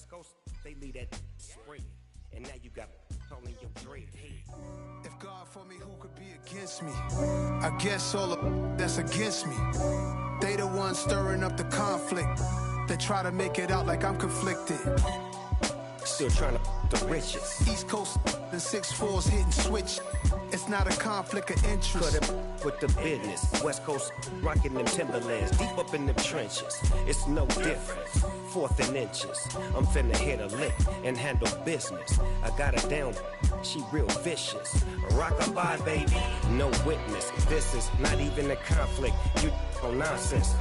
West Coast, they lead that spread. And now you got only your dread head. If God for me, who could be against me? I guess all of that's against me. They the ones stirring up the conflict. They try to make it out like I'm conflicted. Still trying to the riches. East Coast and 6'4s hitting switch. It's not a conflict of interest. Cut it with the business. West Coast rocking them Timberlands, deep up in them trenches. It's no difference. 4th and inches. I'm finna hit a lick and handle business. I got her down. She real vicious. Rock-a-bye, baby. No witness. This is not even a conflict. You on nonsense.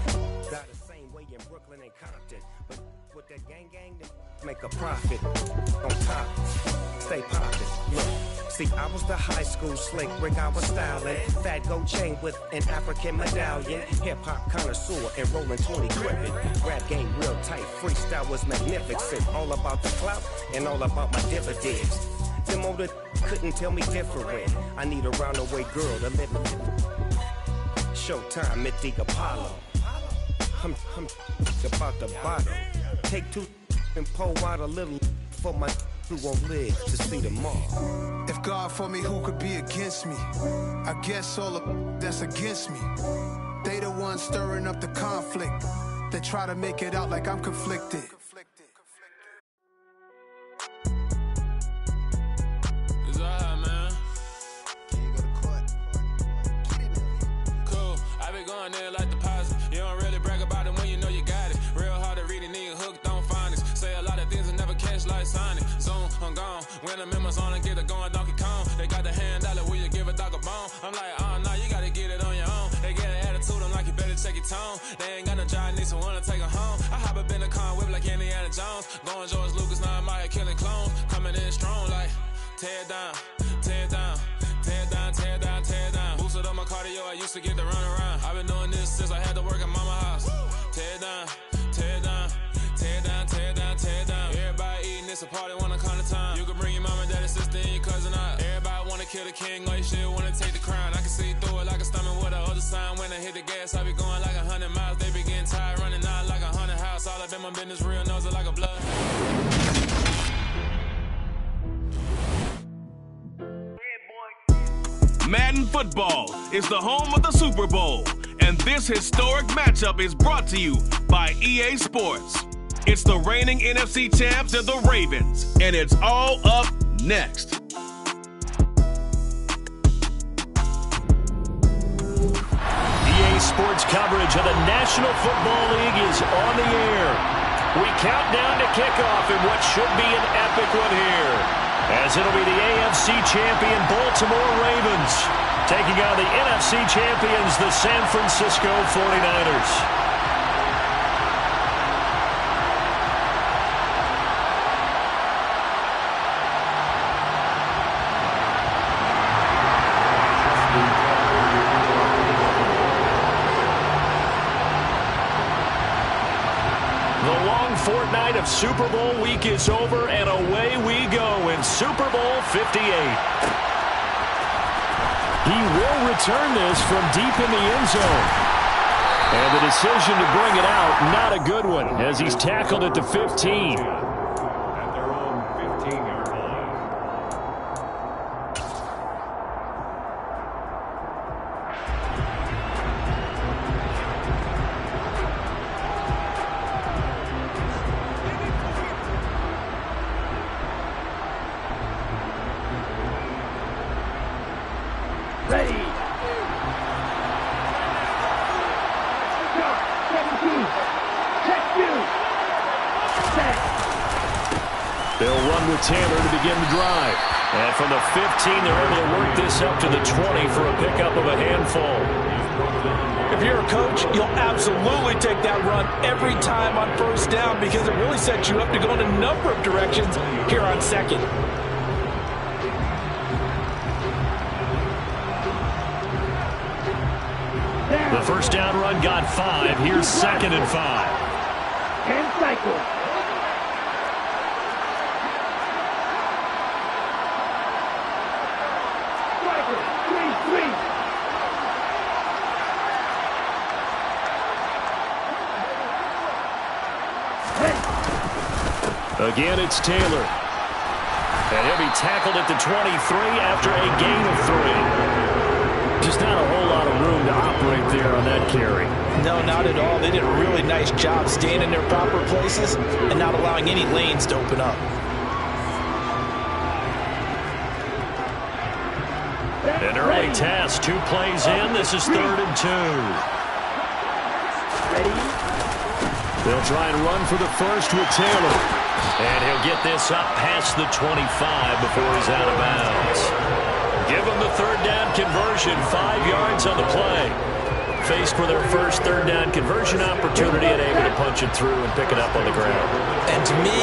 Got the same way in Brooklyn and Compton. But with that gang, make a profit on top. Stay poppin'. Look, see, I was the high school slick Rick. I was styling. Fat gold chain with an African medallion. Hip-hop connoisseur and rolling 20 crippin'. Rap game real tight. Freestyle was magnificent. All about the clout and all about my dividends. Them older couldn't tell me different. I need a roundaway girl to live in. Showtime, Mythic Apollo. I'm about the bottle. Take 2 and pour out a little for my who won't live to see tomorrow. If God for me, who could be against me? I guess all of that's against me. They the ones stirring up the conflict. They try to make it out like I'm conflicted. It's alright, man. Cool. I been going there like deposit. You don't really brag about it when you know you got it. Real hard to read a nigga hooked on finance. Say a lot of things and never catch like Sonic. Zoom, I'm gone. When the members on and get it going Donkey Kong. They got the hand dollar, will you give a dog a bone? I'm like, oh no, you gotta get it on your own. They get an attitude, I'm like, you better check your tone. They ain't got no job, need someone to take her home. I hop up in the car, whip like Indiana Jones. Going George Lucas, now I'm out here killing clones. Coming in strong like, tear down, tear down, tear down, tear down, tear down. Boosted up my cardio, I used to get to run around. I've been doing this since I had to work at mama house. Tear down, tear down, tear down, tear down, tear down. Everybody eating, it's a party, wanna come to time. You can bring your mama, daddy, sister, and your cousin out. Everybody wanna kill the king, or you shit wanna take the crown. I can see through it like a stomach with a other sign. When I hit the gas, I be going like 100 miles. They be getting tired, running out like 100 house. All up in my business, real nose it like a blood. Madden Football is the home of the Super Bowl, and this historic matchup is brought to you by EA Sports. It's the reigning NFC champs and the Ravens, and it's all up next. EA Sports coverage of the National Football League is on the air. We count down to kickoff in what should be an epic one here, as it'll be the AFC champion Baltimore Ravens taking on the NFC champions, the San Francisco 49ers. Fortnight of Super Bowl week is over, and away we go in Super Bowl 58. He will return this from deep in the end zone. And the decision to bring it out, not a good one, as he's tackled at the 15. At their own 15-yard line. They'll run with Tanner to begin the drive. And from the 15, they're able to work this up to the 20 for a pickup of a handful. If you're a coach, you'll absolutely take that run every time on first down because it really sets you up to go in a number of directions here on second. The first down run got 5. Here's 2nd and 5. 10 cycles. Again, it's Taylor. And he'll be tackled at the 23 after a gain of 3. Just not a whole lot of room to operate there on that carry. No, not at all. They did a really nice job staying in their proper places and not allowing any lanes to open up. An early test, 2 plays in. This is 3rd and 2. They'll try and run for the first with Taylor. And he'll get this up past the 25 before he's out of bounds. Give them the 3rd down conversion, 5 yards on the play. Faced for their first 3rd down conversion opportunity and able to punch it through and pick it up on the ground. And to me,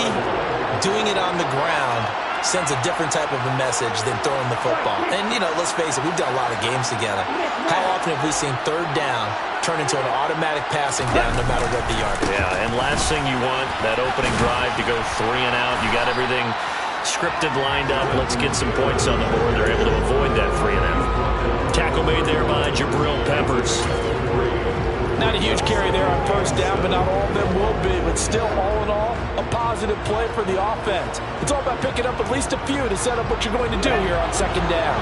doing it on the ground sends a different type of a message than throwing the football. And, you know, let's face it, we've done a lot of games together. How often have we seen 3rd down turn into an automatic passing down no matter what the yardage? Yeah, and last thing you want, that opening drive to go 3 and out. You got everything scripted, lined up. Let's get some points on the board. They're able to avoid that 3 and out. Tackle made there by Jabril Peppers. Not a huge carry there on 1st down, but not all of them will be. But still, all in all, a positive play for the offense. It's all about picking up at least a few to set up what you're going to do here on 2nd down.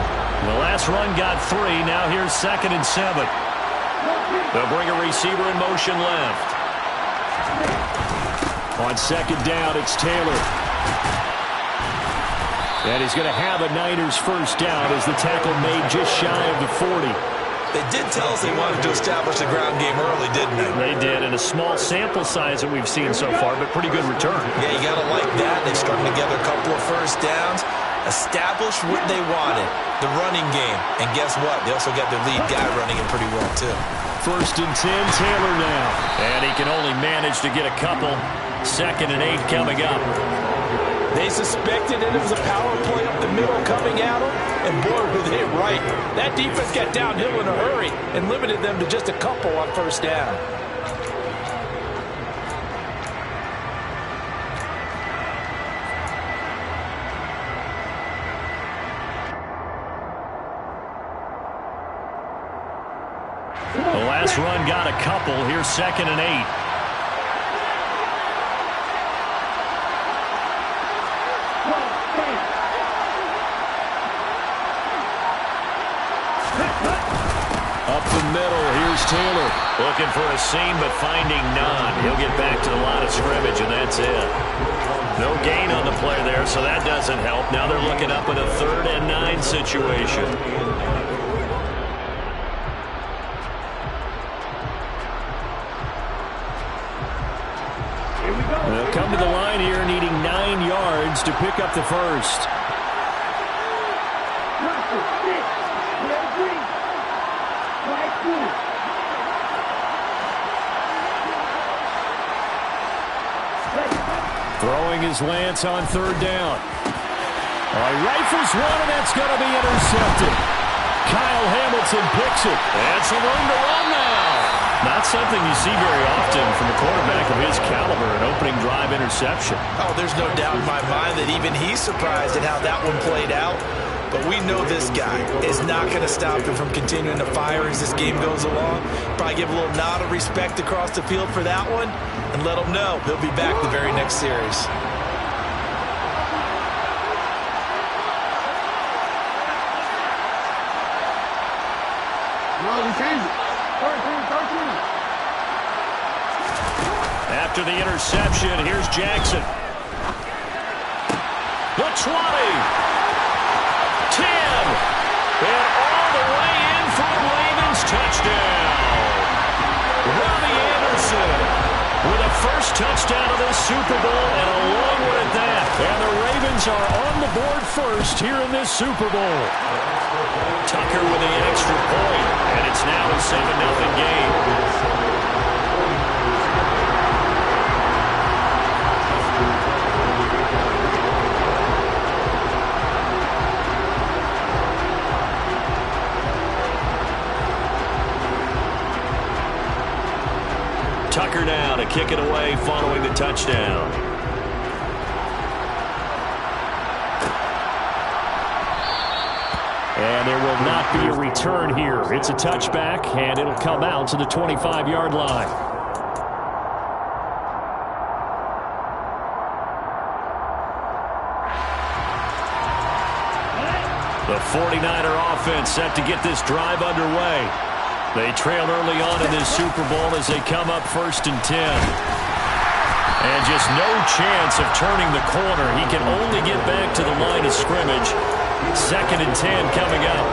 The last run got 3. Now here's 2nd and 7. They'll bring a receiver in motion left. On 2nd down, it's Taylor. And he's going to have a Niners 1st down as the tackle made just shy of the 40. They did tell us they wanted to establish the ground game early, didn't they? They did, and a small sample size that we've seen so far, but pretty good return. Yeah, you got to like that. They've strung together a couple of 1st downs, established what they wanted, the running game. And guess what? They also got their lead guy running it pretty well, too. 1st and 10, Taylor now. And he can only manage to get a couple. 2nd and 8 coming up. They suspected that it was a power play up the middle coming at them, and boy, were they right. That defense got downhill in a hurry and limited them to just a couple on 1st down. The last run got a couple. Here's 2nd and 8. Up the middle, here's Taylor. Looking for a seam, but finding none. He'll get back to the line of scrimmage, and that's it. No gain on the play there, so that doesn't help. Now they're looking up at a 3rd and 9 situation. They'll come to the line here, needing 9 yards to pick up the first. Throwing his Lance on 3rd down. Rifles one, and that's going to be intercepted. Kyle Hamilton picks it. And some room to run now. Not something you see very often from a quarterback of his caliber, an opening drive interception. Oh, there's no doubt in my mind that even he's surprised at how that one played out. But we know this guy is not going to stop him from continuing to fire as this game goes along. Probably give a little nod of respect across the field for that one and let him know he'll be back the very next series. After the interception, here's Jackson. The 20. 10, and all the way in for a Ravens touchdown. Robbie Anderson with a first touchdown of this Super Bowl, and a long one at that. And the Ravens are on the board first here in this Super Bowl. Tucker with the extra point, and it's now a 7-0 game. Tucker now to kick it away following the touchdown. And there will not be a return here. It's a touchback, and it'll come out to the 25-yard line. The 49er offense set to get this drive underway. They trail early on in this Super Bowl as they come up 1st and 10. And just no chance of turning the corner. He can only get back to the line of scrimmage. 2nd and 10 coming up.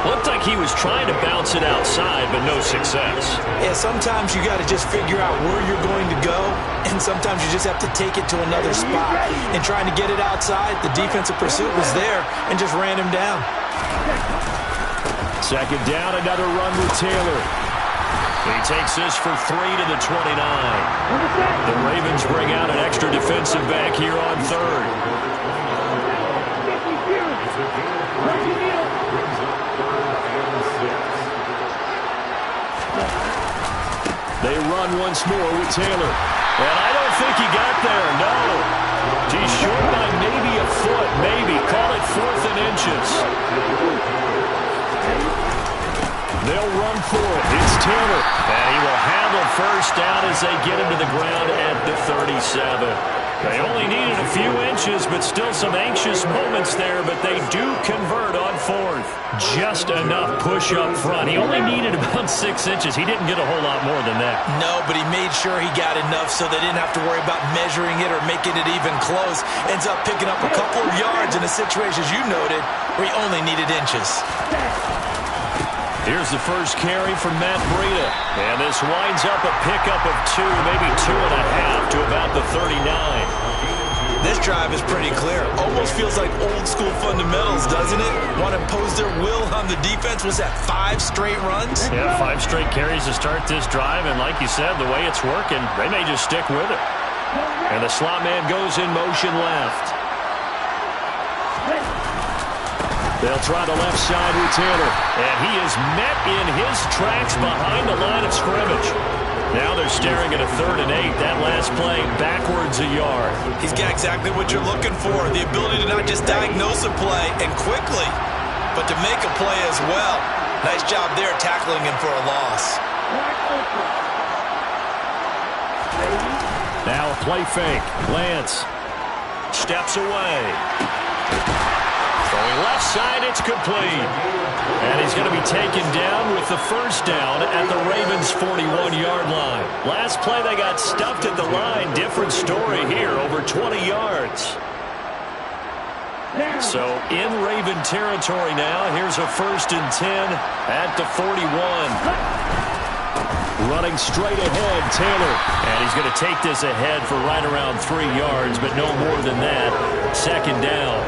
Looked like he was trying to bounce it outside, but no success. Yeah, sometimes you got to just figure out where you're going to go, and sometimes you just have to take it to another spot. And trying to get it outside, the defensive pursuit was there and just ran him down. 2nd down, another run with Taylor. He takes this for 3 to the 29. The Ravens bring out an extra defensive back here on 3rd. They run once more with Taylor. And I don't think he got there, no. He's short by maybe a foot, maybe. Call it 4th and inches. They'll run for it. It's Taylor. And he will handle 1st down as they get him to the ground at the 37. They only needed a few inches, but still some anxious moments there, but they do convert on 4th. Just enough push up front. He only needed about 6 inches. He didn't get a whole lot more than that. No, but he made sure he got enough so they didn't have to worry about measuring it or making it even close. Ends up picking up a couple of yards in a situation, as you noted, where he only needed inches. Here's the first carry from Matt Breida. And this winds up a pickup of 2, maybe 2.5 to about the 39. This drive is pretty clear. Almost feels like old school fundamentals, doesn't it? Want to impose their will on the defense. Was that 5 straight runs? Yeah, 5 straight carries to start this drive. And like you said, the way it's working, they may just stick with it. And the slot man goes in motion left. They'll try the left side with Taylor. And he is met in his tracks behind the line of scrimmage. Now they're staring at a 3rd and 8. That last play backwards a yard. He's got exactly what you're looking for. The ability to not just diagnose a play and quickly, but to make a play as well. Nice job there tackling him for a loss. Now a play fake. Lance steps away. Throwing left side, it's complete. And he's going to be taken down with the 1st down at the Ravens' 41-yard line. Last play, they got stuffed at the line. Different story here, over 20 yards. So in Raven territory now, here's a 1st and 10 at the 41. Running straight ahead, Taylor. And he's going to take this ahead for right around 3 yards, but no more than that. 2nd down.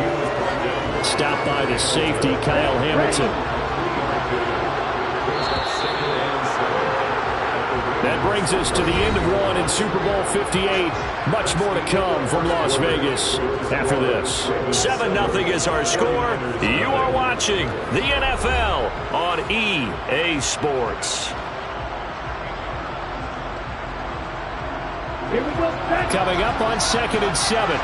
Stopped by the safety, Kyle Hamilton. That brings us to the end of 1 in Super Bowl 58. Much more to come from Las Vegas after this. 7-0 is our score. You are watching the NFL on EA Sports. Here we go. Coming up on 2nd and 7.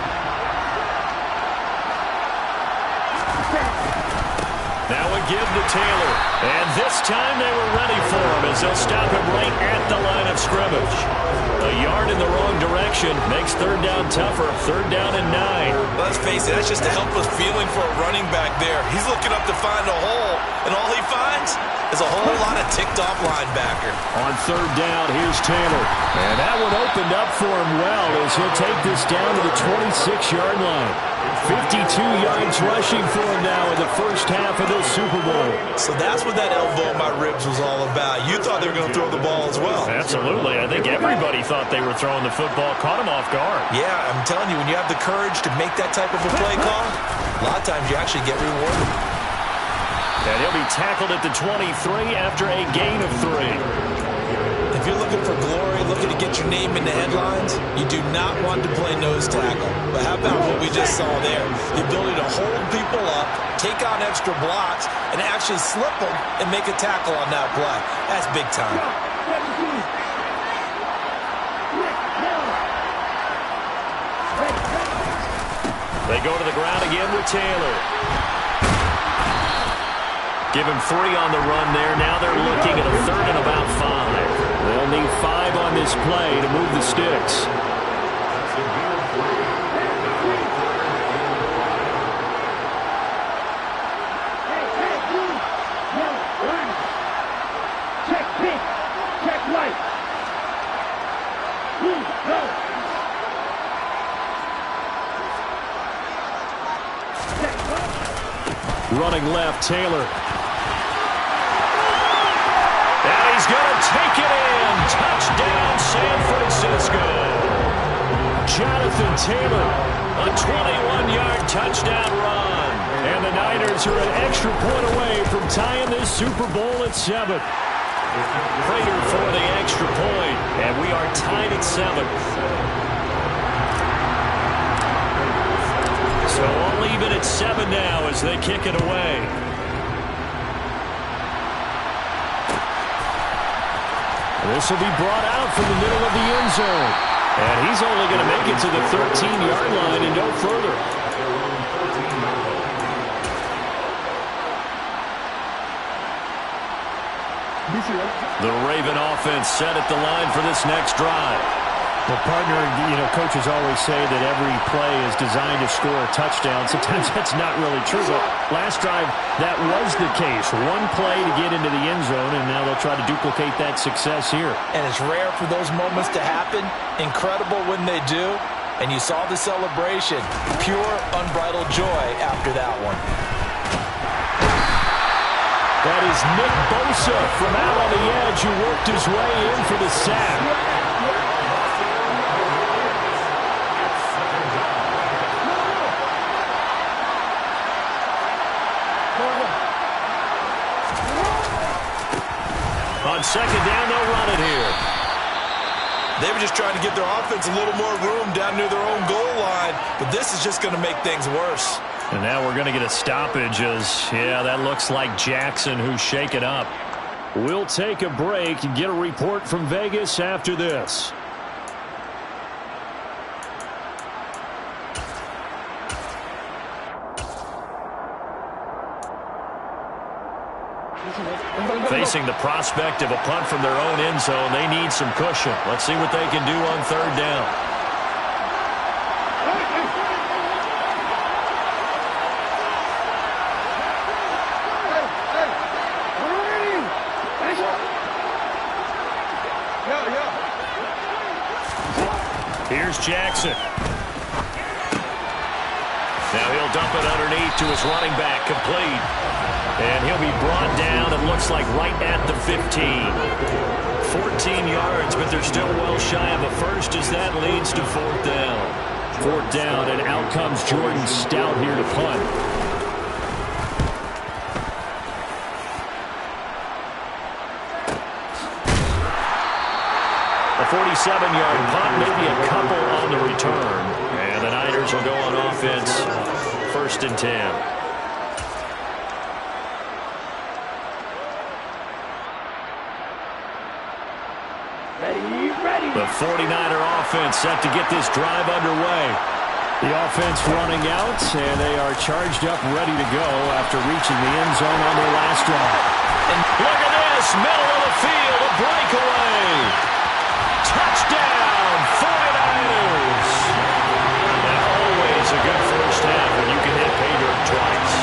Now a give to Taylor. And this time they were ready for him as they'll stop him right at the line of scrimmage. A yard in the wrong direction makes 3rd down tougher. 3rd down and 9. Let's face it, that's just a helpless feeling for a running back there. He's looking up to find a hole, and all he finds is a whole lot of ticked-off linebacker. On 3rd down, here's Taylor. And that one opened up for him well as he'll take this down to the 26-yard line. 52 yards rushing for him now in the first half of this Super Bowl. So that's what that elbow in my ribs was all about. You thought they were going to throw the ball as well. Absolutely. I think everybody thought they were throwing the football. Caught him off guard. Yeah, I'm telling you, when you have the courage to make that type of a play call, a lot of times you actually get rewarded. And he'll be tackled at the 23 after a gain of 3. If you're looking for glory, looking to get your name in the headlines, you do not want to play nose tackle. But how about what we just saw there? The ability to hold people up, take on extra blocks, and actually slip them and make a tackle on that play. That's big time. They go to the ground again with Taylor. Give him 3 on the run there. Now they're looking at a 3rd and about 5. They'll need 5 on this play to move the sticks. Running left, Taylor. And he's going to take it in. Touchdown, San Francisco. Jonathan Taylor, a 21-yard touchdown run. And the Niners are an extra point away from tying this Super Bowl at 7. Prater for the extra point, and we are tied at 7. So all even at 7 now as they kick it away. This will be brought out from the middle of the end zone. And he's only going to make it to the 13-yard line and no further. The Raven offense set at the line for this next drive. Well, partner, coaches always say that every play is designed to score a touchdown. Sometimes that's not really true, but last drive, that was the case. One play to get into the end zone, and now they'll try to duplicate that success here. And it's rare for those moments to happen. Incredible when they do. And you saw the celebration. Pure, unbridled joy after that one. That is Nick Bosa from out on the edge who worked his way in for the sack. On second down, they'll run it here. They were just trying to give their offense a little more room down near their own goal line, but this is just going to make things worse. And now we're going to get a stoppage as, that looks like Jackson who's shaken up. We'll take a break and get a report from Vegas after this. Facing the prospect of a punt from their own end zone, they need some cushion. Let's see what they can do on third down. Here's Jackson. Now he'll dump it underneath to his running back, complete. And he'll be brought down, it looks like, right at the 15. 14 yards, but they're still well shy of a first as that leads to fourth down. Fourth down, and out comes Jordan Stout here to punt. A 47-yard punt, maybe a couple on the return. And the Niners will go on offense, 1st and 10. The 49er offense set to get this drive underway. The offense running out, and they are charged up, ready to go after reaching the end zone on their last drive. And look at this, middle of the field, a breakaway. Touchdown, 49ers. And always a good first half when you can hit pay dirt twice.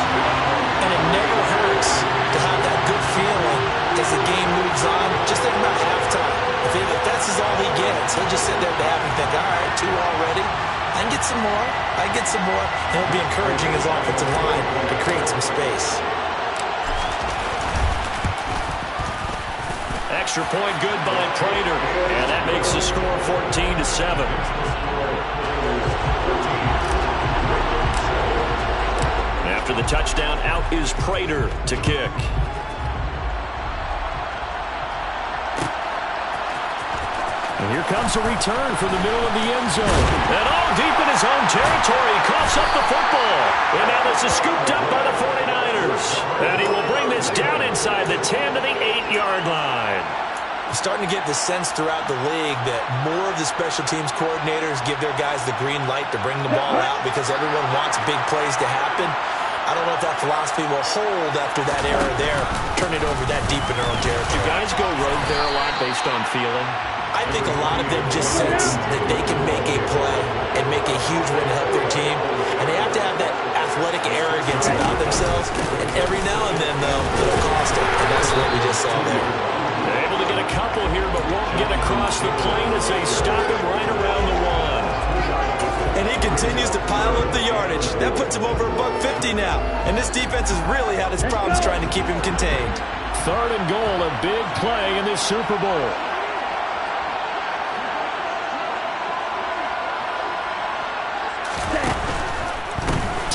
And it never hurts to have that good feeling as the game moves on, just at about halftime. If that's all he gets, he'll just sit there at the half and think, all right, 2 already. I can get some more. I can get some more. And he'll be encouraging his offensive line to create some space. Extra point good by Prater. And that makes the score 14-7. After the touchdown, out is Prater to kick. And here comes a return from the middle of the end zone. And deep in his own territory, he coughs up the football. And now this is scooped up by the 49ers. And he will bring this down inside the 10 to the 8-yard line. I'm starting to get the sense throughout the league that more of the special teams coordinators give their guys the green light to bring the ball out because everyone wants big plays to happen. I don't know if that philosophy will hold after that era there. Turn it over that deep in their own territory. Do guys go rogue there a lot based on feeling? I think a lot of them just sense that they can make a play and make a huge win to help their team. And they have to have that athletic arrogance about themselves. And every now and then, though, it'll cost them. And that's what we just saw there. They're able to get a couple here, but won't get across the plane as they stop him right around the 1. and he continues to pile up the yardage. That puts him over $150 now, and this defense has really had its problems trying to keep him contained. 3rd and goal, a big play in this Super Bowl.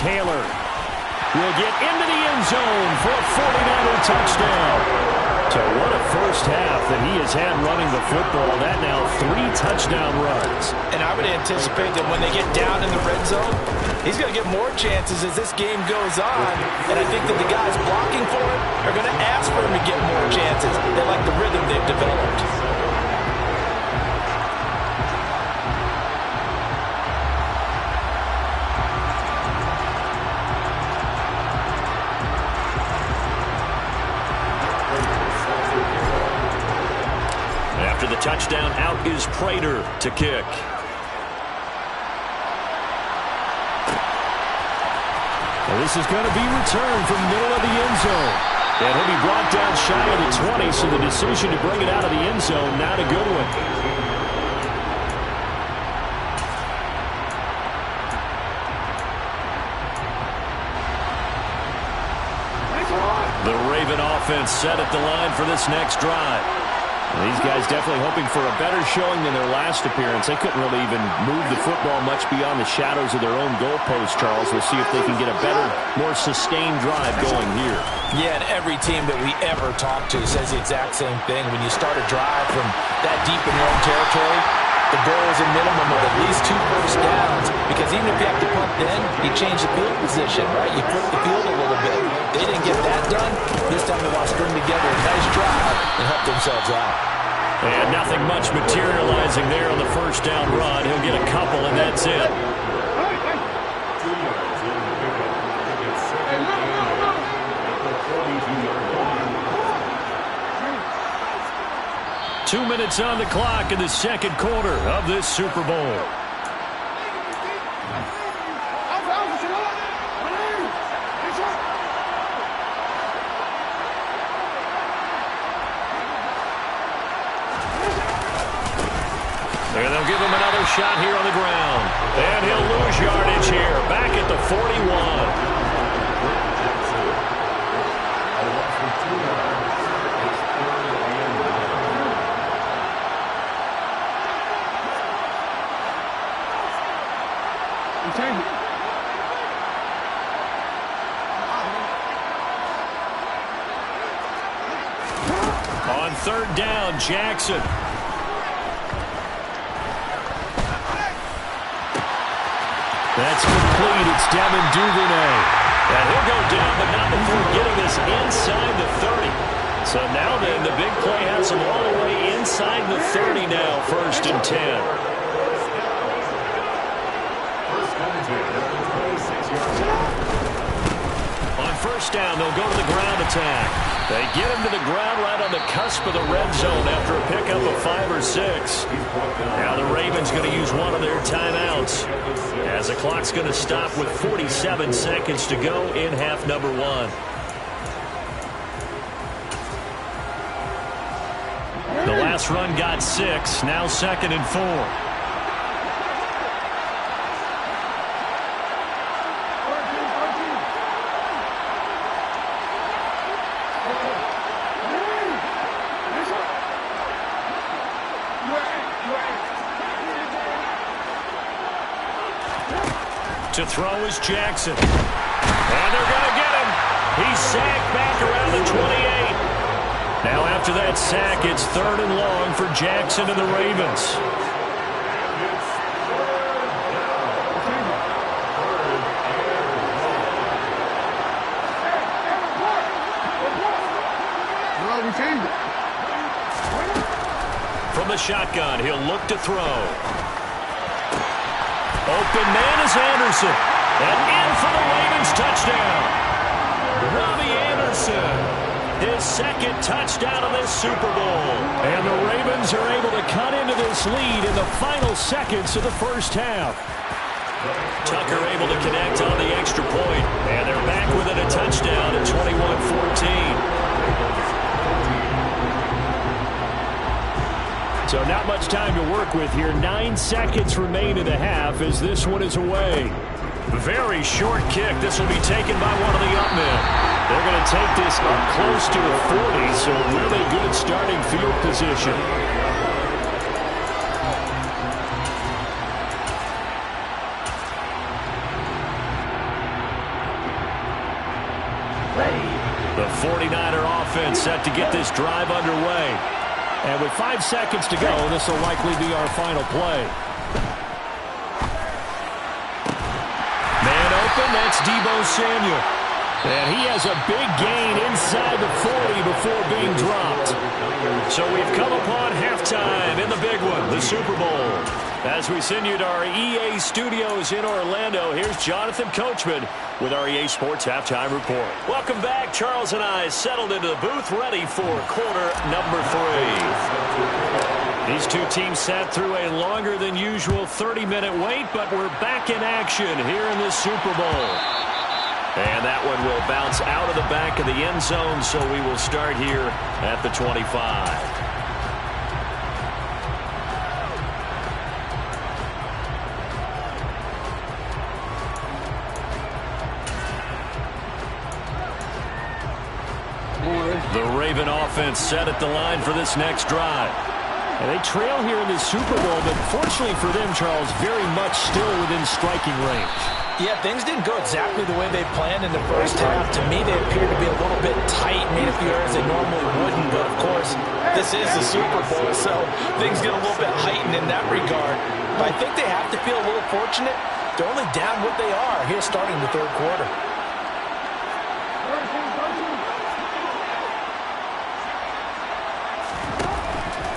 Taylor will get into the end zone for a 49er touchdown. So what a first half that he has had running the football. That now 3 touchdown runs. And I would anticipate that when they get down in the red zone, he's going to get more chances as this game goes on. And I think that the guys blocking for it are going to ask for him to get more chances. They like the rhythm they've developed. Touchdown, out is Prater to kick. Well, this is going to be returned from the middle of the end zone. And he'll be brought down shy of the 20, so the decision to bring it out of the end zone, not a good one. The Raven offense set at the line for this next drive. These guys definitely hoping for a better showing than their last appearance. They couldn't really even move the football much beyond the shadows of their own goalpost, Charles. We'll see if they can get a better, more sustained drive going here. Yeah, and every team that we ever talk to says the exact same thing. When you start a drive from that deep in your own territory, the goal is a minimum of at least 2 first downs, because even if you have to punt then, you change the field position, right? You flip the field a little bit. They didn't get that done. This time they want to string together a nice drive and help themselves out. And nothing much materializing there on the first down run. He'll get a couple, and that's it. Two minutes on the clock in the second quarter of this Super Bowl. And they'll give him another shot here on the ground. And he'll lose yardage here, back at the 41. On third down, Jackson. That's complete. It's Devin Duvernay. And he'll go down, but not before getting this inside the 30. So now then, the big play has him all the way inside the 30 now, 1st and 10. On first down, they'll go to the ground attack. They get him to the ground right on the cusp of the red zone after a pickup of 5 or 6. Now the Ravens going to use one of their timeouts, as the clock's going to stop with 47 seconds to go in half number 1. The last run got 6, now 2nd and 4. To throw is Jackson. And they're going to get him. He's sacked back around the 28. Now after that sack, it's 3rd and long for Jackson and the Ravens. From the shotgun, he'll look to throw. Open man is Anderson. And in for the Ravens touchdown. Robbie Anderson. His 2nd touchdown of this Super Bowl. And the Ravens are able to cut into this lead in the final seconds of the first half. Tucker able to connect on the extra point. And they're back within a touchdown at 21-14. So not much time to work with here. 9 seconds remain in the half as this one is away. Very short kick. This will be taken by one of the up men. They're going to take this up close to the 40, so really good starting field position. The 49er offense set to get this drive underway. And with 5 seconds to go, this will likely be our final play. Man open, that's Deebo Samuel. And he has a big gain inside the 40 before being dropped. So we've come upon halftime in the big one, the Super Bowl. As we send you to our EA studios in Orlando, here's Jonathan Coachman with our EA Sports Halftime Report. Welcome back. Charles and I settled into the booth, ready for quarter number 3. These two teams sat through a longer than usual 30-minute wait, but we're back in action here in the Super Bowl. And that one will bounce out of the back of the end zone, so we will start here at the 25. The Raven offense set at the line for this next drive. And they trail here in the Super Bowl, but fortunately for them, Charles, very much still within striking range. Yeah, things didn't go exactly the way they planned in the first half. To me, they appeared to be a little bit tight, made a few errors they normally wouldn't. But, of course, this is the Super Bowl, so things get a little bit heightened in that regard. But I think they have to feel a little fortunate. They're only down what they are here starting the third quarter.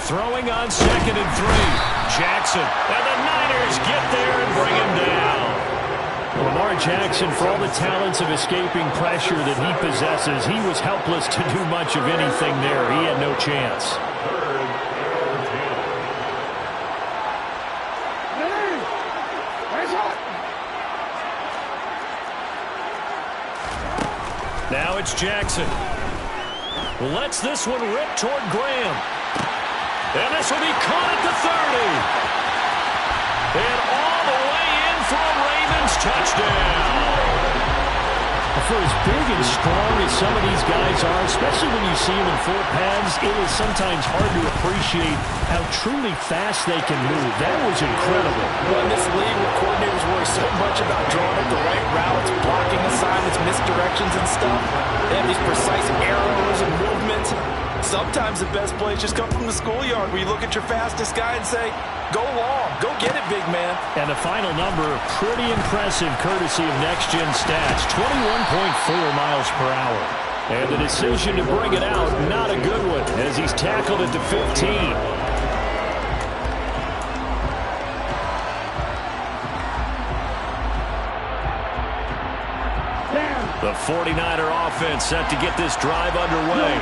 Throwing on 2nd and 3. Jackson. And the Niners get there and bring him down. Lamar Jackson, for all the talents of escaping pressure that he possesses, he was helpless to do much of anything there. He had no chance. Now it's Jackson. Lets this one rip toward Graham. And this will be caught at the 30. And all the way in for a Ravens touchdown. For as big and strong as some of these guys are, especially when you see them in full pads, it is sometimes hard to appreciate how truly fast they can move. That was incredible. Well, in this league where coordinators worry so much about drawing up the right routes, blocking assignments, misdirections and stuff, they have these precise arrows and movements. Sometimes the best plays just come from the schoolyard where you look at your fastest guy and say, go long, go get it, big man. And the final number, pretty impressive courtesy of Next Gen Stats, 21.4 miles per hour. And the decision to bring it out, not a good one, as he's tackled at the 15. The 49er offense set to get this drive underway.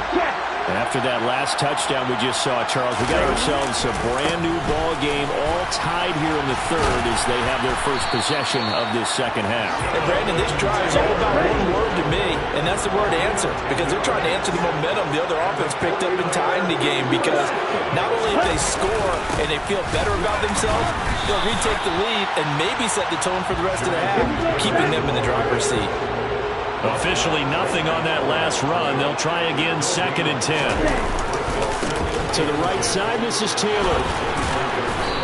After that last touchdown we just saw, Charles, we got ourselves a brand-new ball game, all tied here in the third as they have their first possession of this second half. And, Brandon, this drive is all about one word to me, and that's the word answer, because they're trying to answer the momentum the other offense picked up in tying the game, because not only if they score and they feel better about themselves, they'll retake the lead and maybe set the tone for the rest of the half, keeping them in the driver's seat. Officially nothing on that last run. They'll try again, 2nd and 10. To the right side, this is Taylor.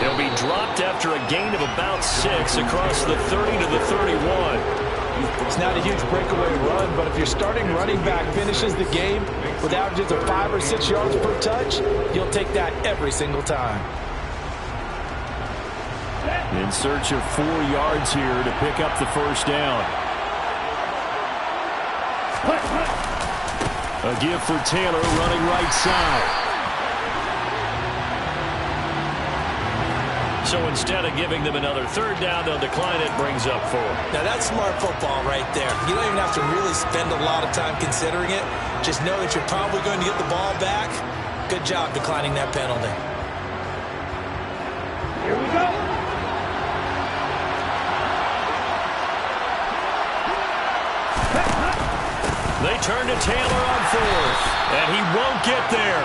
He'll be dropped after a gain of about 6 across the 30 to the 31. It's not a huge breakaway run, but if your starting running back finishes the game with averages of 5 or 6 yards per touch, you'll take that every single time. In search of 4 yards here to pick up the first down. A give for Taylor running right side. So instead of giving them another third down, they'll decline it, brings up 4. Now that's smart football right there. You don't even have to really spend a lot of time considering it. Just know that you're probably going to get the ball back. Good job declining that penalty. Here we go. They turn to Taylor on 4th, and he won't get there.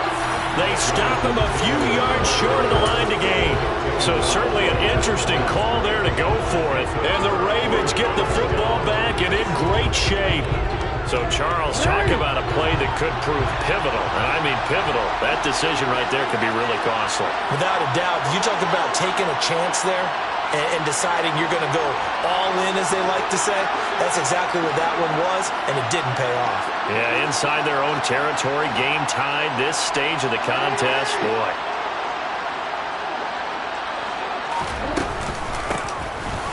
They stop him a few yards short of the line to gain. So certainly an interesting call there to go for it. And the Ravens get the football back and in great shape. So, Charles, talk about a play that could prove pivotal. And I mean pivotal. That decision right there could be really costly. Without a doubt. You talk about taking a chance there and deciding you're going to go all in, as they like to say. That's exactly what that one was, and it didn't pay off. Yeah, inside their own territory, game tied, this stage of the contest. Boy.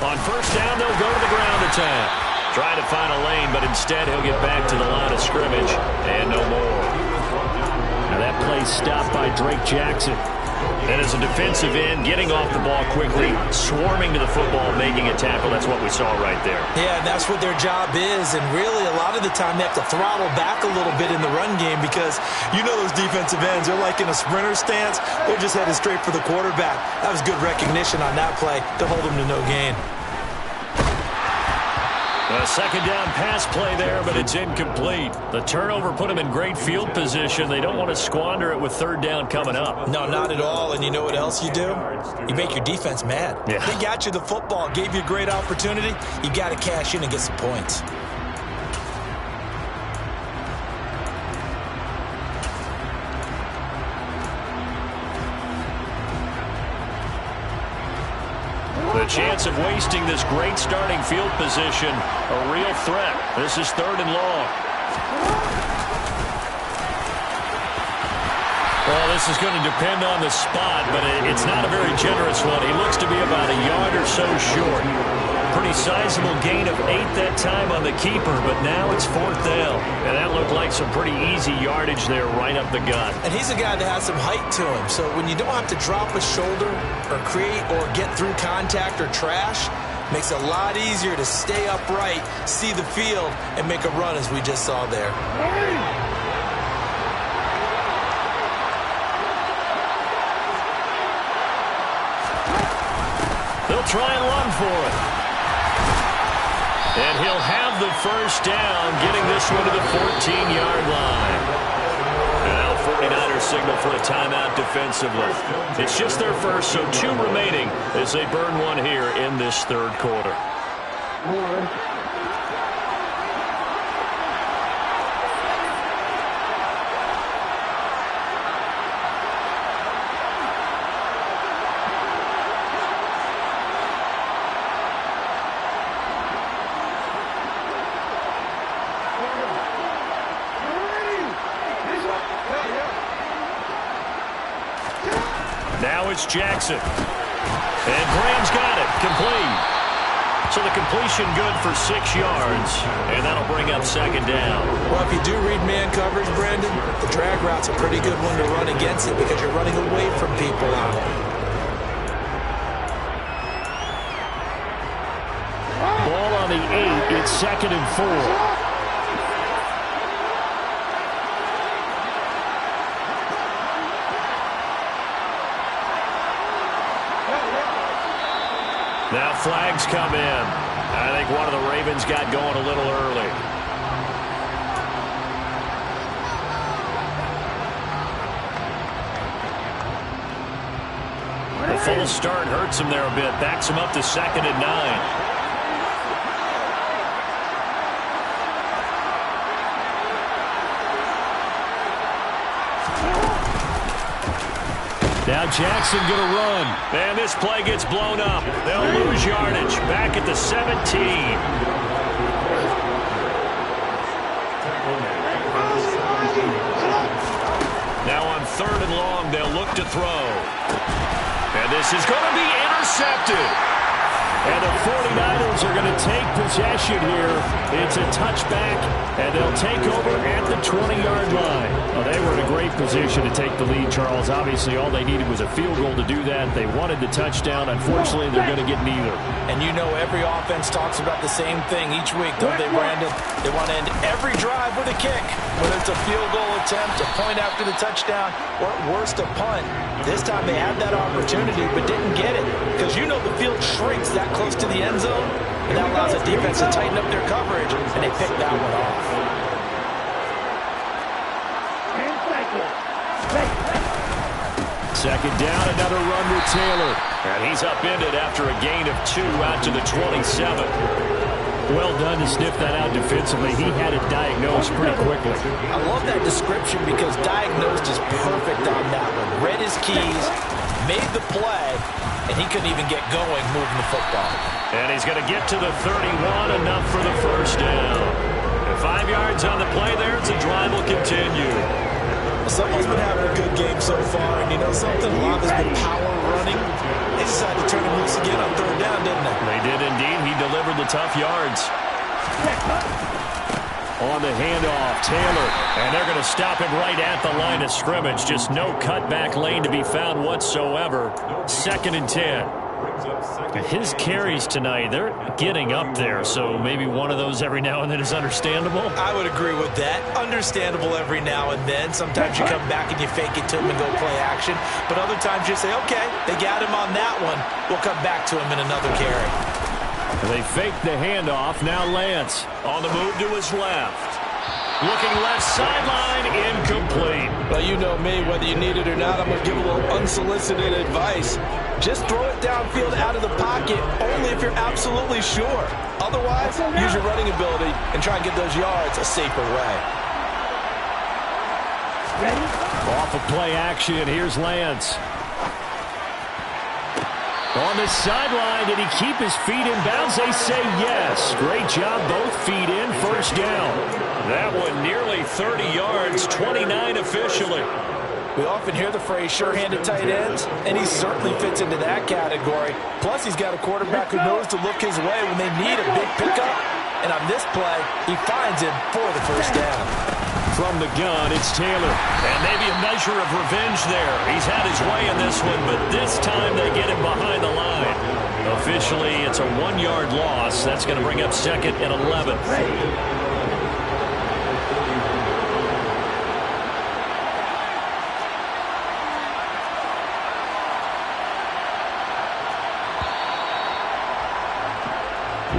On first down, they'll go to the ground attack. Try to find a lane, but instead he'll get back to the line of scrimmage, and no more. Now that play stopped by Drake Jackson. And as a defensive end, getting off the ball quickly, swarming to the football, making a tackle, that's what we saw right there. Yeah, and that's what their job is, and really a lot of the time they have to throttle back a little bit in the run game because you know those defensive ends, they're like in a sprinter stance. They're just headed straight for the quarterback. That was good recognition on that play to hold them to no gain. A second down pass play there, but it's incomplete. The turnover put them in great field position. They don't want to squander it with third down coming up. No, not at all. And you know what else you do? You make your defense mad. Yeah. They got you the football, gave you a great opportunity. You got to cash in and get some points. The chance of wasting this great starting field position, a real threat. This is third and long. Well, this is going to depend on the spot, but it's not a very generous one. He looks to be about a yard or so short. Pretty sizable gain of 8 that time on the keeper, but now it's fourth down. And that looked like some pretty easy yardage there right up the gut. And he's a guy that has some height to him, so when you don't have to drop a shoulder or create or get through contact or trash, makes it a lot easier to stay upright, see the field, and make a run as we just saw there. They'll try and run for it. And he'll have the first down, getting this one to the 14-yard line. And now 49ers signal for a timeout defensively. It's just their first, so 2 remaining as they burn one here in this third quarter. Now it's Jackson. And Graham's got it. Complete. So the completion good for 6 yards. And that'll bring up second down. Well, if you do read man coverage, Brandon, the drag route's a pretty good one to run against it because you're running away from people on it. Ball on the 8. It's 2nd and 4. Now flags come in. I think one of the Ravens got going a little early. The full start hurts him there a bit. Backs him up to 2nd and 9. Now Jackson going to run. And this play gets blown up. They'll lose yardage. Back at the 17. Now on 3rd and long, they'll look to throw. And this is going to be intercepted. And the 49ers are going to take possession here. It's a touchback, and they'll take over at the 20-yard line. Well, they were in a great position to take the lead, Charles. Obviously, all they needed was a field goal to do that. They wanted the touchdown. Unfortunately, they're going to get neither. And you know every offense talks about the same thing each week, don't they, Brandon? They want to end every drive with a kick, whether it's a field goal attempt, a point after the touchdown, or at worst, a punt. This time they had that opportunity but didn't get it because you know the field shrinks that close to the end zone, and that allows the defense to tighten up their coverage, and they picked that one off. Second down, another run with Taylor. And he's upended after a gain of 2 out to the 27. Well done to sniff that out defensively. He had it diagnosed pretty quickly. I love that description because diagnosed is perfect on that one. Read his keys, made the play, and he couldn't even get going moving the football. And he's going to get to the 31, enough for the first down. And 5 yards on the play there, it's a drive will continue. Someone's been having a good game so far, and you know something? A lot has been power running. They decided to turn him loose again on 3rd down, didn't they? They did indeed. He delivered the tough yards. On the handoff, Taylor. And they're going to stop him right at the line of scrimmage. Just no cutback lane to be found whatsoever. 2nd and 10. His carries tonight, they're getting up there, so maybe one of those every now and then is understandable. I would agree with that. Understandable every now and then. Sometimes you come back and you fake it to him and go play action. But other times you say, okay, they got him on that one. We'll come back to him in another carry. They fake the handoff. Now Lance on the move to his left. Looking left sideline, incomplete. Well, you know me, whether you need it or not, I'm going to give a little unsolicited advice. Just throw it downfield out of the pocket, only if you're absolutely sure. Otherwise, use your running ability and try and get those yards a safer way. Ready? Off of play action, here's Lance. On the sideline, did he keep his feet in bounds? They say yes. Great job, both feet in, first down. That one nearly 30 yards, 29 officially. We often hear the phrase sure-handed tight ends, and he certainly fits into that category. Plus, he's got a quarterback who knows to look his way when they need a big pickup. And on this play, he finds him for the first down. From the gun, it's Taylor. And maybe a measure of revenge there. He's had his way in this one, but this time they get him behind the line. Officially, it's a 1-yard loss. That's going to bring up 2nd and 11.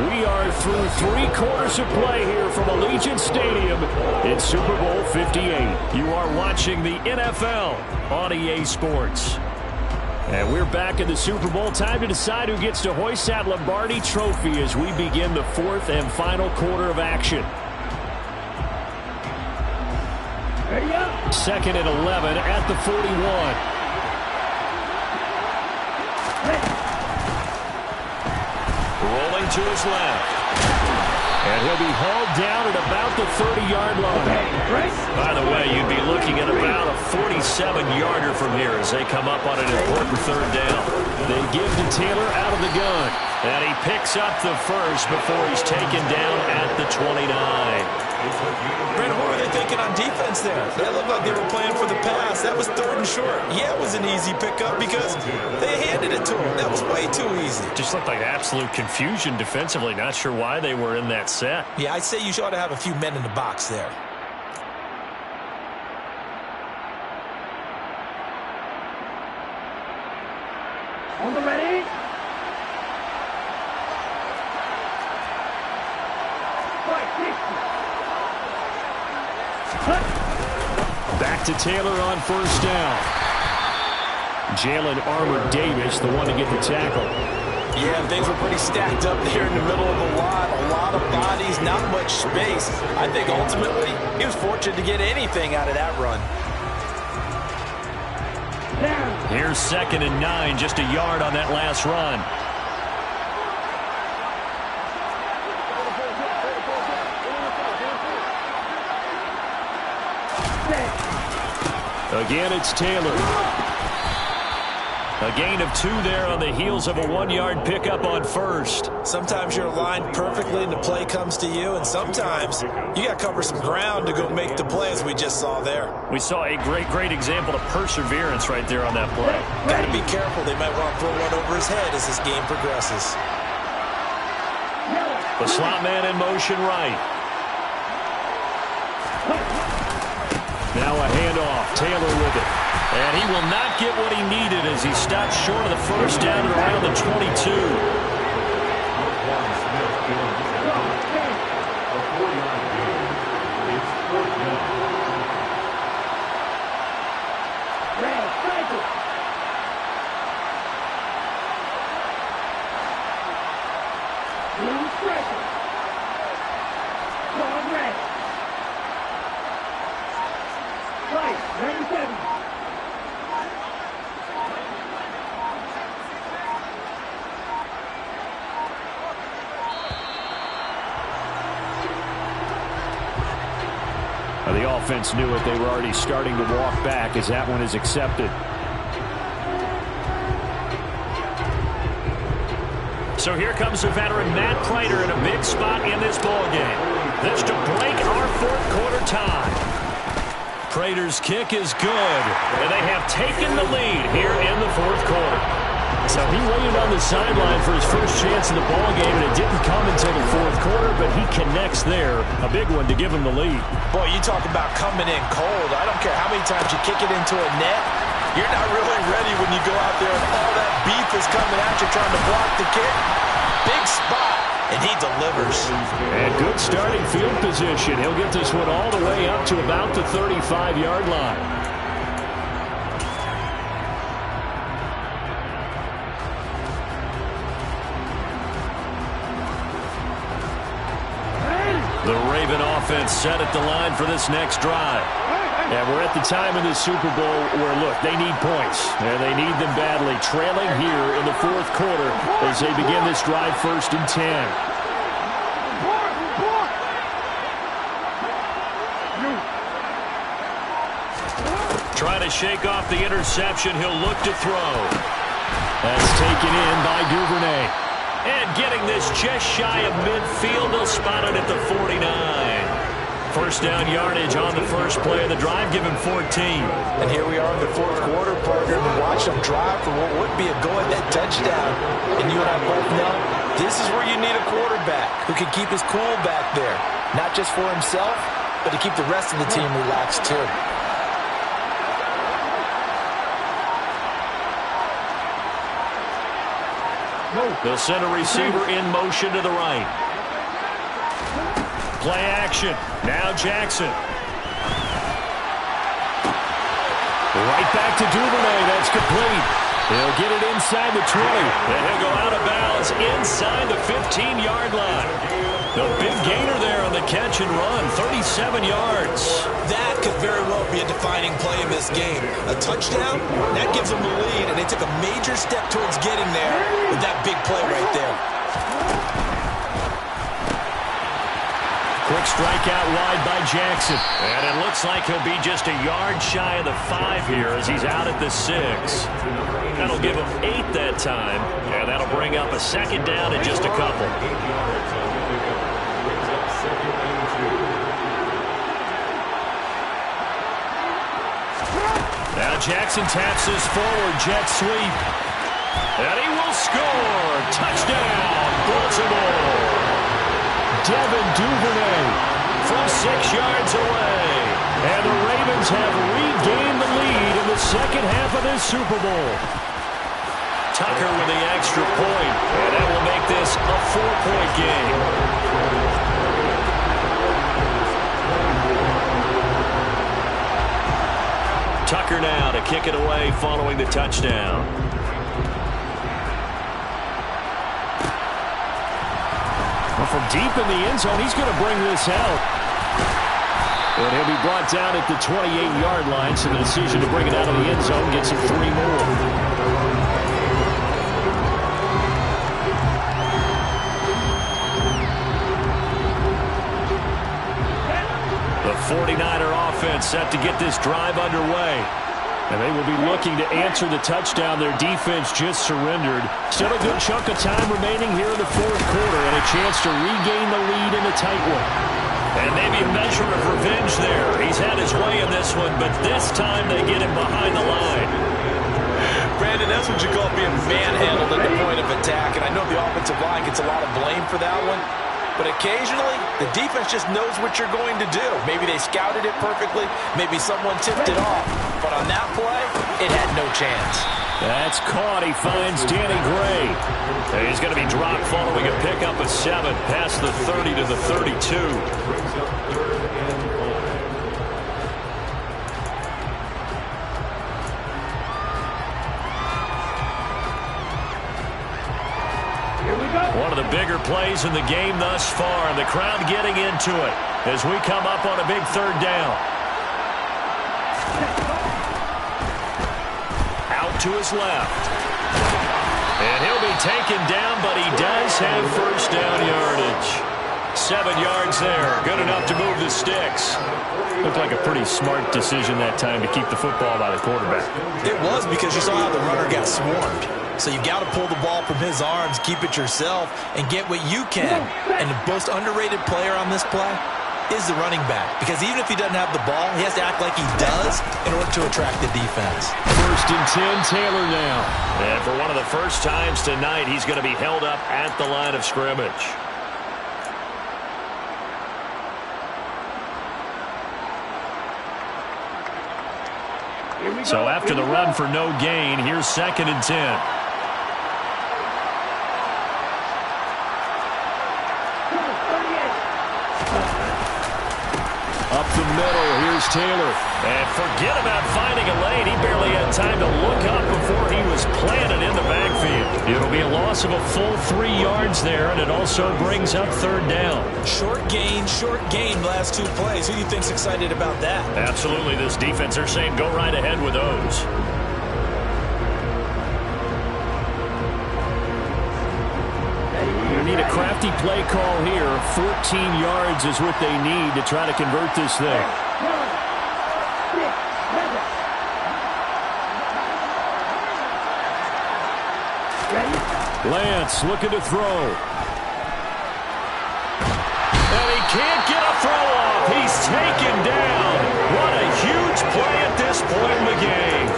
We are through 3 quarters of play here from Allegiant Stadium in Super Bowl 58. You are watching the NFL on EA Sports. And we're back in the Super Bowl. Time to decide who gets to hoist that Lombardi Trophy as we begin the 4th and final quarter of action. 2nd and 11 at the 41. Rolling to his left. And he'll be hauled down at about the 30-yard line. By the way, you'd be looking at about a 47-yarder from here as they come up on an important 3rd down. They give to Taylor out of the gun. And he picks up the first before he's taken down at the 29. Brent, what were they thinking on defense there? That looked like they were playing for the pass. That was 3rd and short. Yeah, it was an easy pickup because they handed it to him. That was way too easy. Just looked like absolute confusion defensively. Not sure why they were in that set. Yeah, I'd say you ought to have a few men in the box there. On the ready? Back to Taylor on 1st down. Jalen Armour-Davis, the one to get the tackle. Yeah, things were pretty stacked up there in the middle of the lot. A lot of bodies, not much space. I think ultimately he was fortunate to get anything out of that run. Here's 2nd and 9, just a yard on that last run. Again, it's Taylor. A gain of 2 there on the heels of a 1-yard pickup on 1st. Sometimes you're aligned perfectly and the play comes to you, and sometimes you got to cover some ground to go make the play, as we just saw there. We saw a great example of perseverance right there on that play. Got to be careful. They might want to throw one over his head as this game progresses. The slot man in motion right. Now a handoff. Taylor with it. And he will not get what he needed as he stopped short of the first down at around the 22. Now, the offense knew it. They were already starting to walk back as that one is accepted. So here comes the veteran Matt Prater in a big spot in this ballgame. This to break our fourth quarter tie. Prater's kick is good, and they have taken the lead here in the fourth quarter. So he waited on the sideline for his first chance in the ballgame, and it didn't come until the fourth quarter, but he connects there. A big one to give him the lead. Boy, you talk about coming in cold. I don't care how many times you kick it into a net. You're not really ready when you go out there and all that beef is coming at you trying to block the kick. Big spot, and he delivers. And good starting field position. He'll get this one all the way up to about the 35-yard line. The Raven offense set at the line for this next drive. And we're at the time in this Super Bowl where, look, they need points. And they need them badly. Trailing here in the fourth quarter as they begin this drive 1st and 10. Trying to shake off the interception. He'll look to throw. That's taken in by Duvernay. And getting this just shy of midfield. They'll spot it at the 49. First down yardage on the first play of the drive. Give him 14. And here we are in the fourth quarter, partner. We watch them drive for what would be a go-ahead touchdown. And you and I both know this is where you need a quarterback who can keep his cool back there. Not just for himself, but to keep the rest of the team relaxed too. They'll send a receiver in motion to the right. Play action. Now Jackson. Right back to Duvernay. That's complete. He'll get it inside the 20. And he'll go out of bounds inside the 15-yard line. The big gainer there on the catch and run. 37 yards. That could very well be a defining play in this game. A touchdown, that gives them the lead, and they took a major step towards getting there with that big play right there. Quick strike out wide by Jackson. And it looks like he'll be just a yard shy of the 5 here as he's out at the 6. That'll give him 8 that time. And that'll bring up a second down in just a couple. Now Jackson taps this forward jet sweep. And he will score. Touchdown, Baltimore. Devin Duvernay from 6 yards away. And the Ravens have regained the lead in the second half of this Super Bowl. Tucker with the extra point. And that will make this a 4-point game. Tucker now to kick it away following the touchdown. From deep in the end zone, he's going to bring this out. And he'll be brought down at the 28-yard line, so the decision to bring it out of the end zone gets him 3 more. The 49er offense set to get this drive underway. And they will be looking to answer the touchdown their defense just surrendered. Still a good chunk of time remaining here in the fourth quarter and a chance to regain the lead in a tight one. And maybe a measure of revenge there. He's had his way in this one, but this time they get him behind the line. Brandon, that's what you call being manhandled at the point of attack. And I know the offensive line gets a lot of blame for that one. But occasionally, the defense just knows what you're going to do. Maybe they scouted it perfectly. Maybe someone tipped it off. But on that play, it had no chance. That's caught. He finds Danny Gray. And he's going to be dropped following a pickup of 7 past the 30 to the 32. One of the bigger plays in the game thus far, and the crowd getting into it as we come up on a big 3rd down. Out to his left. And he'll be taken down, but he does have first down yardage. 7 yards there. Good enough to move the sticks. Looked like a pretty smart decision that time to keep the football by the quarterback. It was, because you saw how the runner got swarmed. So you got to pull the ball from his arms, keep it yourself, and get what you can. And the most underrated player on this play is the running back, because even if he doesn't have the ball, he has to act like he does in order to attract the defense. 1st and 10, Taylor now. And for one of the first times tonight, he's going to be held up at the line of scrimmage. So after the run for no gain, here's 2nd and 10. Up the middle, here's Taylor. And forget about finding a lane. He barely had time to look up before he was planted in the backfield. It'll be a loss of a full 3 yards there, and it also brings up 3rd down. Short gain, last 2 plays. Who do you think's excited about that? Absolutely, this defense, they're saying go right ahead with those. You need a crafty play call here. 14 yards is what they need to try to convert this thing. Lance looking to throw. And he can't get a throw off. He's taken down. What a huge play at this point in the game.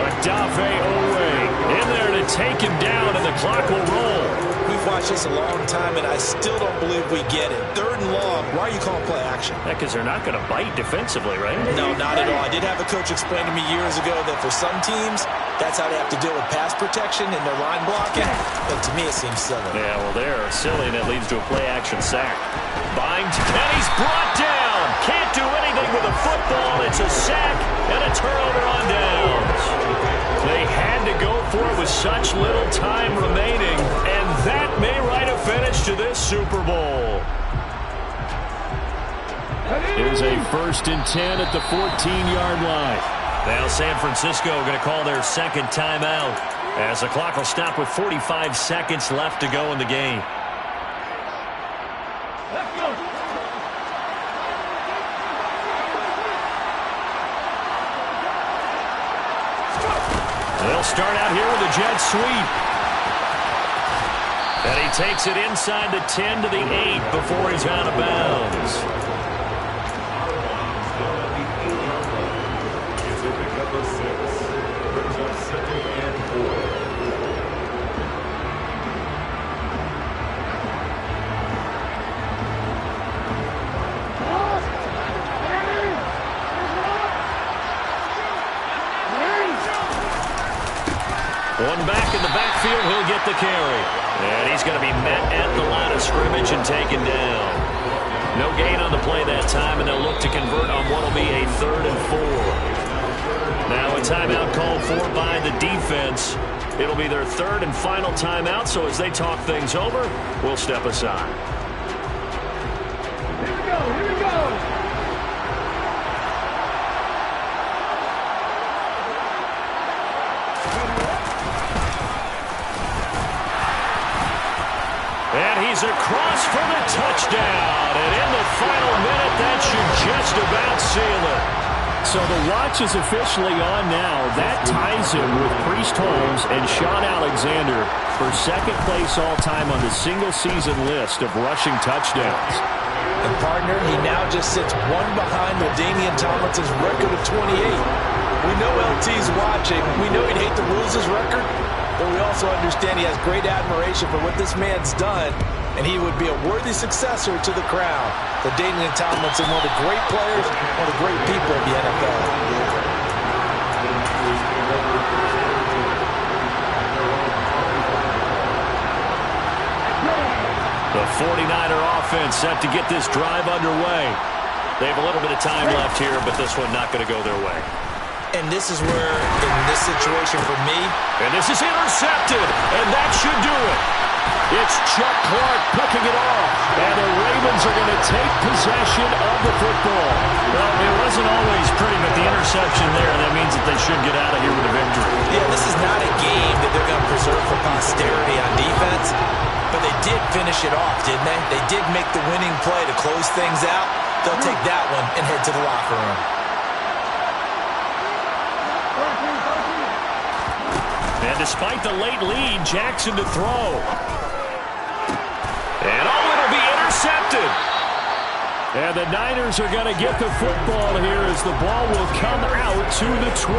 Odafe Owe in there to take him down, and the clock will roll. We've watched this a long time, and I still don't believe we get it. 3rd and long. Why are you calling play action? Because they're not going to bite defensively, right? No, not at all. I did have a coach explain to me years ago that for some teams, that's how they have to deal with pass protection and their line blocking. But to me, it seems silly. Yeah, well, they're silly, and it leads to a play-action sack. Bind, and he's brought down. Can't do anything with a football. It's a sack and a turnover on downs. They had to go for it with such little time remaining, and that may write a finish to this Super Bowl. Here's a 1st and 10 at the 14-yard line. Now San Francisco going to call their 2nd timeout as the clock will stop with 45 seconds left to go in the game. They'll start out here with a jet sweep. And he takes it inside the 10 to the 8 before he's out of bounds. One back in the backfield, he'll get the carry. And he's going to be met at the line of scrimmage and taken down. No gain on the play that time, and they'll look to convert on what will be a 3rd and 4. Now a timeout called for by the defense. It'll be their 3rd and final timeout, so as they talk things over, we'll step aside. Here we go. And he's across for the touchdown. And in the final minute, that should just about seal it. So the watch is officially on now. That ties him with Priest Holmes and Sean Alexander for 2nd place all-time on the single-season list of rushing touchdowns. And partner, he now just sits one behind LaDainian Tomlinson's record of 28. We know LT's watching. We know he'd hate to lose his record, but we also understand he has great admiration for what this man's done, and he would be a worthy successor to the crown. LaDainian Tomlinson, one of the great players, one of the great people of the NFL. The 49er offense set to get this drive underway. They have a little bit of time left here, but this one not going to go their way. And this is where, in this situation for me... And this is intercepted, and that should do it. It's Chuck Clark picking it off, and the Ravens are going to take possession of the football. Well, it wasn't always pretty, but the interception there, that means that they should get out of here with a victory. Yeah, this is not a game that they're going to preserve for posterity on defense, But they did finish it off, didn't they? They did make the winning play to close things out. They'll take that one and head to the locker room. And despite the late lead, Jackson to throw. And it'll be intercepted. And the Niners are going to get the football here as the ball will come out to the 20.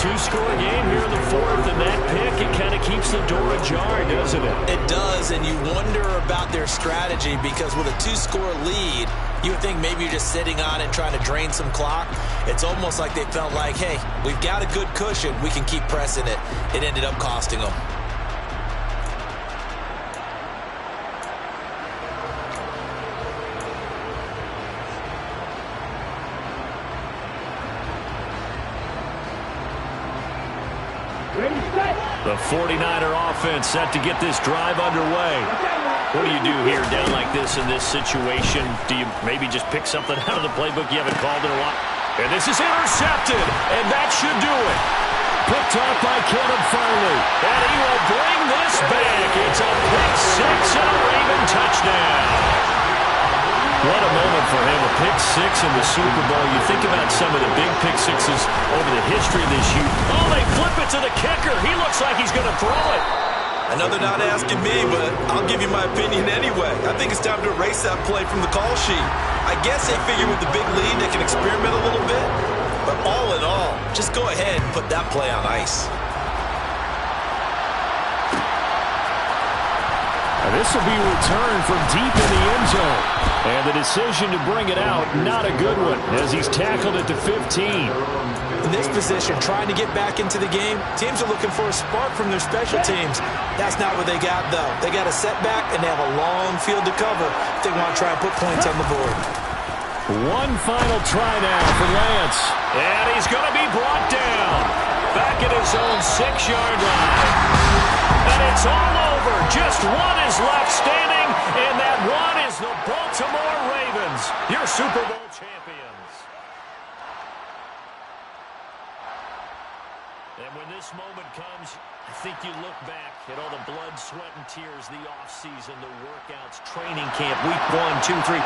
Two-score game here in the fourth, and that pick, it kind of keeps the door ajar, doesn't it? It does, and you wonder about their strategy because with a two-score lead, you would think maybe you're just sitting on it and trying to drain some clock. It's almost like they felt like, hey, we've got a good cushion. We can keep pressing it. It ended up costing them. The 49er offense set to get this drive underway. What do you do here down like this in this situation? Do you maybe just pick something out of the playbook you haven't called in a while? And this is intercepted, and that should do it. Picked off by Caleb Farley, and he will bring this back. It's a pick six and a Raven touchdown. What a moment for him, a pick six in the Super Bowl. You think about some of the big pick sixes over the history of this year. Oh, they flip it to the kicker. He looks like he's going to throw it. I know they're not asking me, but I'll give you my opinion anyway. I think it's time to erase that play from the call sheet. I guess they figure with the big lead they can experiment a little bit. But all in all, just go ahead and put that play on ice. This will be returned from deep in the end zone. And the decision to bring it out, not a good one, as he's tackled it to 15. In this position, trying to get back into the game, teams are looking for a spark from their special teams. That's not what they got, though. They got a setback, and they have a long field to cover if they want to try and put points on the board. One final try now for Lance. And he's going to be brought down. Back at his own 6-yard line. And it's all over. Just one is left standing, and that one is the Baltimore Ravens, your Super Bowl champions. And when this moment comes, I think you look back at all the blood, sweat, and tears, the offseason, the workouts, training camp, week 1, 2, 3.